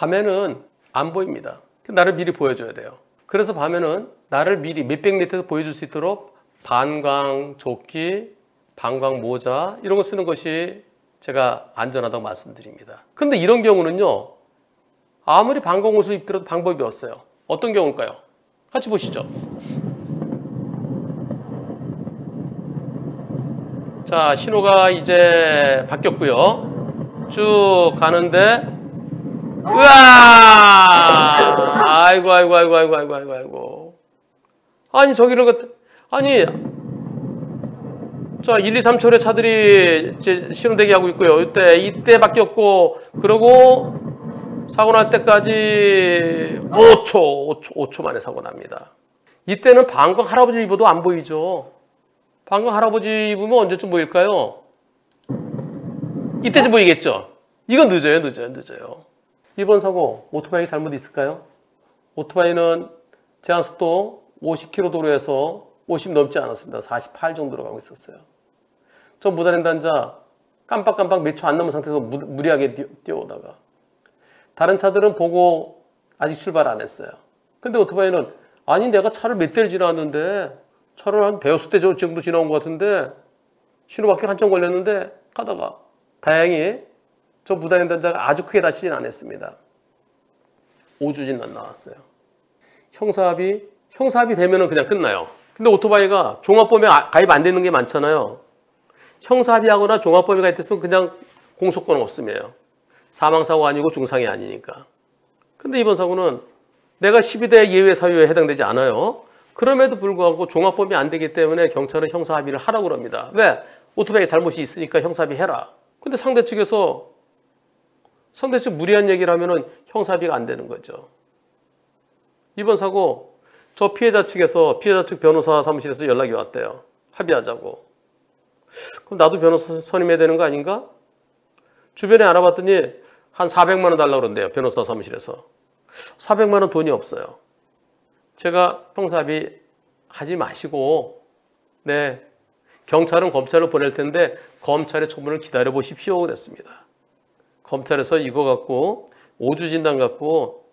밤에는 안 보입니다. 나를 미리 보여줘야 돼요. 그래서 밤에는 나를 미리 몇백 미터에서 보여줄 수 있도록 반광 조끼, 반광 모자 이런 거 쓰는 것이 제가 안전하다고 말씀드립니다. 근데 이런 경우는요, 아무리 반광 옷을 입더라도 방법이 없어요. 어떤 경우일까요? 같이 보시죠. 자, 신호가 이제 바뀌었고요. 쭉 가는데, 으아! 아이고. 아니, 아니, 자, 1, 2, 3초의 차들이 이제 신호 대기하고 있고요. 이때 바뀌었고, 그러고 사고 날 때까지 5초 만에 사고 납니다. 이때는 방광 할아버지 입어도 안 보이죠. 방광 할아버지 입으면 언제쯤 보일까요? 이때쯤 보이겠죠? 이건 늦어요. 이번 사고 오토바이 잘못 있을까요? 오토바이는 제한속도 50km 도로에서 50 넘지 않았습니다. 48 정도로 가고 있었어요. 저 무단횡단자 깜빡 몇 초 안 남은 상태에서 무리하게 뛰어오다가 다른 차들은 보고 아직 출발 안 했어요. 근데 오토바이는 아니 내가 차를 몇 대를 지나왔는데 차를 한 대여섯 대 정도 지나온 것 같은데 신호밖에 한참 걸렸는데 가다가 다행히 저 무단횡단자가 아주 크게 다치진 않았습니다. 5주진단 나왔어요. 형사합의 되면은 그냥 끝나요. 근데 오토바이가 종합범위에 가입 안 되는 게 많잖아요. 형사합의하거나 종합범위에 가입돼서 그냥 공소권 없음이에요. 사망사고가 아니고 중상이 아니니까. 근데 이번 사고는 내가 12대 예외 사유에 해당되지 않아요. 그럼에도 불구하고 종합범위 안 되기 때문에 경찰은 형사합의를 하라고 합니다. 왜? 오토바이에 잘못이 있으니까 형사합의 해라. 근데 상대 측 무리한 얘기를 하면은 형사합의가 안 되는 거죠. 이번 사고 저 피해자 측 변호사 사무실에서 연락이 왔대요. 합의하자고. 그럼 나도 변호사 선임해야 되는 거 아닌가? 주변에 알아봤더니 한 400만 원 달라고 그런대요. 변호사 사무실에서. 400만 원 돈이 없어요. 제가 형사합의 하지 마시고 네, 경찰은 검찰로 보낼 텐데 검찰의 처분을 기다려 보십시오 그랬습니다. 검찰에서 이거 갖고 5주 진단 갖고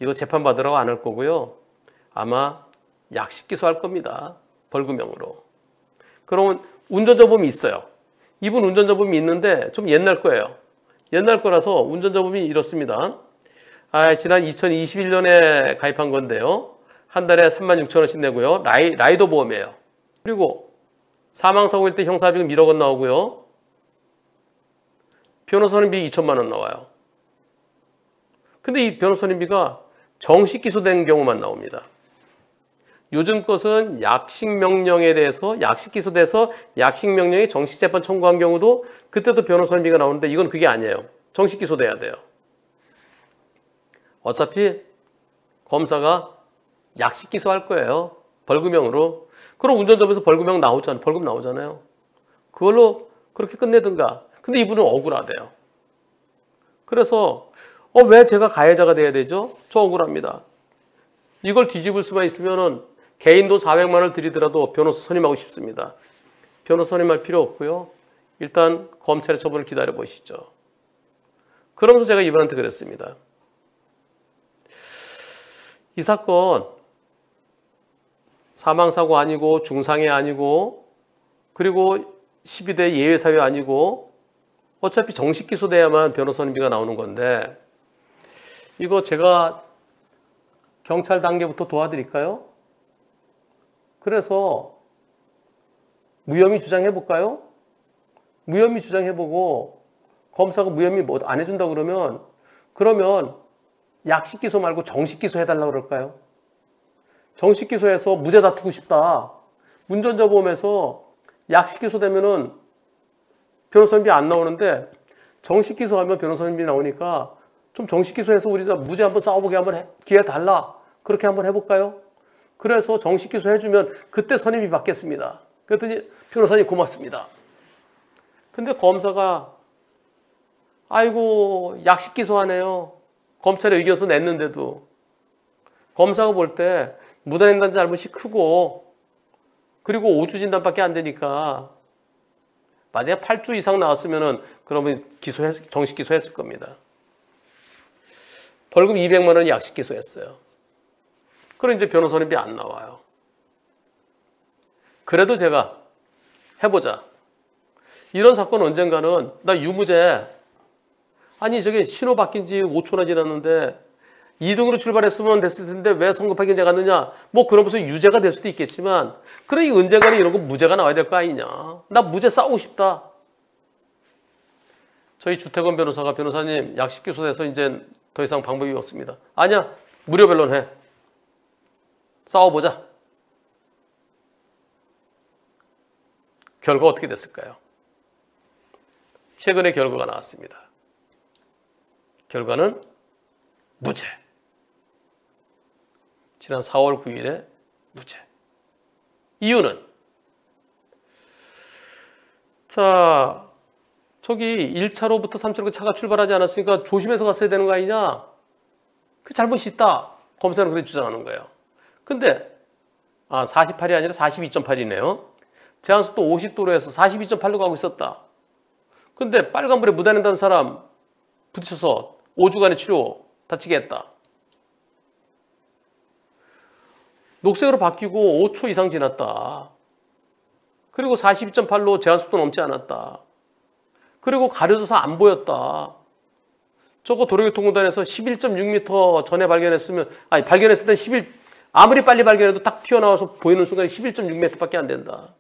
이거 재판 받으라고 안 할 거고요. 아마 약식 기소할 겁니다. 벌금형으로. 그러면 운전자범이 있어요. 이분 운전자범이 있는데 좀 옛날 거예요. 옛날 거라서 운전자범이 이렇습니다. 지난 2021년에 가입한 건데요. 한 달에 36,000원씩 내고요. 라이더 보험이에요. 그리고 사망사고일 때 형사합의금 1억 원 나오고요. 변호사님비 2천만 원 나와요. 근데 이 변호사님비가 정식 기소된 경우만 나옵니다. 요즘 것은 약식명령에 대해서 약식 기소돼서 약식명령에 정식재판 청구한 경우도 그때도 변호사님비가 나오는데 이건 그게 아니에요. 정식 기소돼야 돼요. 어차피 검사가 약식 기소할 거예요. 벌금형으로. 그럼 운전자에서 벌금 나오잖아요. 그걸로 그렇게 끝내든가. 근데 이분은 억울하대요. 그래서 왜 제가 가해자가 돼야 되죠? 저 억울합니다. 이걸 뒤집을 수만 있으면은 개인도 400만 원을 들이더라도 변호사 선임하고 싶습니다. 변호사 선임할 필요 없고요. 일단 검찰의 처분을 기다려 보시죠. 그러면서 제가 이분한테 그랬습니다. 이 사건 사망사고 아니고 중상해 아니고 그리고 12대 예외사유 아니고 어차피 정식 기소돼야만 변호사님비가 나오는 건데 이거 제가 경찰 단계부터 도와드릴까요? 그래서 무혐의 주장해볼까요? 무혐의 주장해보고 검사가 무혐의 뭐 안 해준다 그러면 약식 기소 말고 정식 기소 해달라고 그럴까요? 정식 기소해서 무죄 다투고 싶다. 운전자 보험에서 약식 기소되면은 변호사님비 안 나오는데 정식 기소하면 변호사님비 나오니까 좀 정식 기소해서 우리가 무죄 한번 싸워보게 한번 기회 달라. 그렇게 한번 해볼까요? 그래서 정식 기소 해주면 그때 선임이 받겠습니다. 그랬더니 변호사님 고맙습니다. 근데 검사가 아이고 약식 기소하네요. 검찰에 의견서 냈는데도 검사가 볼 때 무단횡단 잘못이 크고 그리고 5주 진단밖에 안 되니까 만약에 8주 이상 나왔으면은 그러면 정식 기소했을 겁니다. 벌금 200만 원이 약식 기소했어요. 그럼 이제 변호사님이 안 나와요. 그래도 제가 해보자. 이런 사건 언젠가는 나 유무죄. 아니 저게 신호 바뀐 지 5초나 지났는데 2등으로 출발했으면 됐을 텐데 왜 선고판결제 갔느냐. 뭐 그러면서 유죄가 될 수도 있겠지만 그러니 언젠가는 이런 거 무죄가 나와야 될 거 아니냐. 나 무죄 싸우고 싶다. 저희 주태권 변호사가 변호사님 약식 기소돼서 이제 더 이상 방법이 없습니다. 아니야. 무료 변론해. 싸워보자. 결과 어떻게 됐을까요? 최근에 결과가 나왔습니다. 결과는 무죄. 지난 4월 9일에 무죄. 이유는 자 저기 1차로부터 3차로 차가 출발하지 않았으니까 조심해서 갔어야 되는 거 아니냐? 그 잘못이 있다. 검사는 그렇게 주장하는 거예요. 근데 48이 아니라 42.8이네요. 제한속도 50도로에서 42.8로 가고 있었다. 근데 빨간불에 무단횡단한 사람 부딪혀서 5주간의 치료 다치게 했다. 녹색으로 바뀌고 5초 이상 지났다. 그리고 42.8로 제한속도 넘지 않았다. 그리고 가려져서 안 보였다. 저거 도로교통공단에서 11.6m 전에 발견했으면 발견했을 때 아무리 빨리 발견해도 딱 튀어나와서 보이는 순간에 11.6m밖에 안 된다.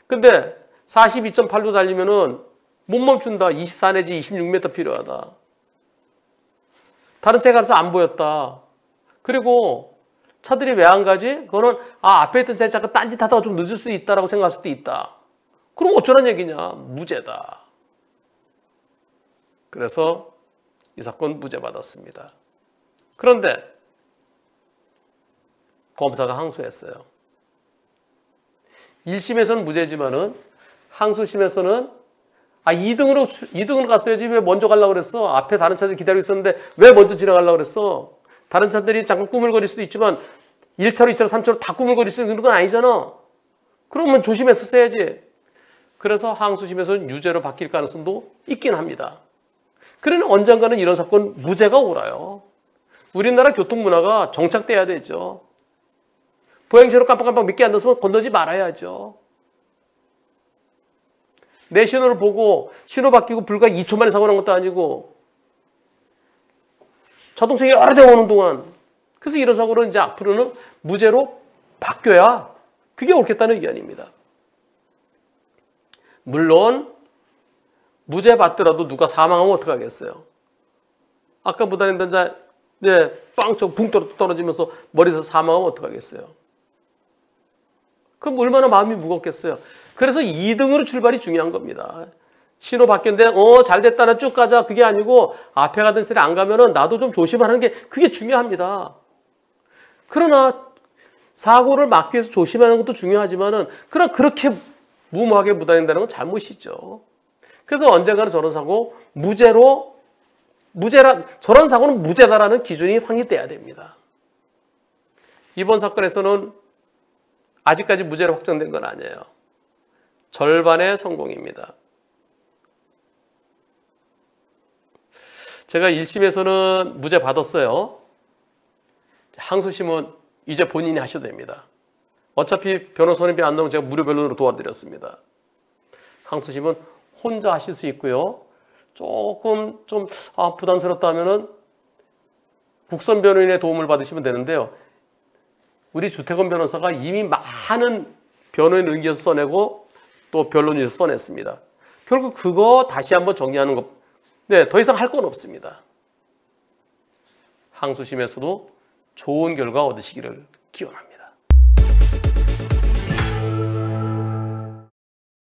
근데 42.8로 달리면은 못 멈춘다. 24 내지 26m 필요하다. 다른 차가 가서 안 보였다. 그리고 차들이 왜 안 가지? 그거는 앞에 있던 차 잠깐 딴짓하다가 좀 늦을 수도 있다라고 생각할 수도 있다. 그럼 어쩌란 얘기냐? 무죄다. 그래서 이 사건 무죄 받았습니다. 그런데 검사가 항소했어요. 1심에서는 무죄지만은 항소심에서는 2등으로 갔어야지 왜 먼저 가려고 그랬어? 앞에 다른 차들이 기다리고 있었는데 왜 먼저 지나가려고 그랬어? 다른 차들이 잠깐 꾸물거릴 수도 있지만 1차로, 2차로, 3차로 다 꾸물거릴 수 있는 건 아니잖아. 그러면 조심했었어야지. 그래서 항소심에서는 유죄로 바뀔 가능성도 있긴 합니다. 그러나 언젠가는 이런 사건 무죄가 오라요. 우리나라 교통문화가 정착돼야 되죠. 보행자로 깜빡깜빡 믿게 안 넣었으면 건너지 말아야죠. 내 신호를 보고 신호 바뀌고 불과 2초 만에 사고 난 것도 아니고 자동차가 여러 대 오는 동안 그래서 이런 사고는 이제 앞으로는 무죄로 바뀌어야 그게 옳겠다는 의견입니다. 물론 무죄 받더라도 누가 사망하면 어떡하겠어요? 아까 무단횡단자 빵 붕 떨어지면서 머리에서 사망하면 어떡하겠어요? 그럼 얼마나 마음이 무겁겠어요? 그래서 2등으로 출발이 중요한 겁니다. 신호 바뀌었는데 잘 됐다 나 쭉 가자 그게 아니고 앞에 가던 셀에 안 가면은 나도 좀 조심하는 게 그게 중요합니다. 그러나 사고를 막기 위해서 조심하는 것도 중요하지만은 그러나 그렇게 무모하게 무단횡단하는 건 잘못이죠. 그래서 언젠가는 저런 사고 저런 사고는 무죄다라는 기준이 확립돼야 됩니다. 이번 사건에서는 아직까지 무죄로 확정된 건 아니에요. 절반의 성공입니다. 제가 1심에서는 무죄 받았어요. 항소심은 이제 본인이 하셔도 됩니다. 어차피 변호사님이 안 나오면 제가 무료 변론으로 도와드렸습니다. 항소심은 혼자 하실 수 있고요. 조금 좀 부담스럽다 하면은 국선 변호인의 도움을 받으시면 되는데요. 우리 주태권 변호사가 이미 많은 변호인 의견 써내고 또 변론위에서 써냈습니다. 결국 그거 다시 한번 정리하는 것, 더 이상 할 건 없습니다. 항소심에서도 좋은 결과 얻으시기를 기원합니다.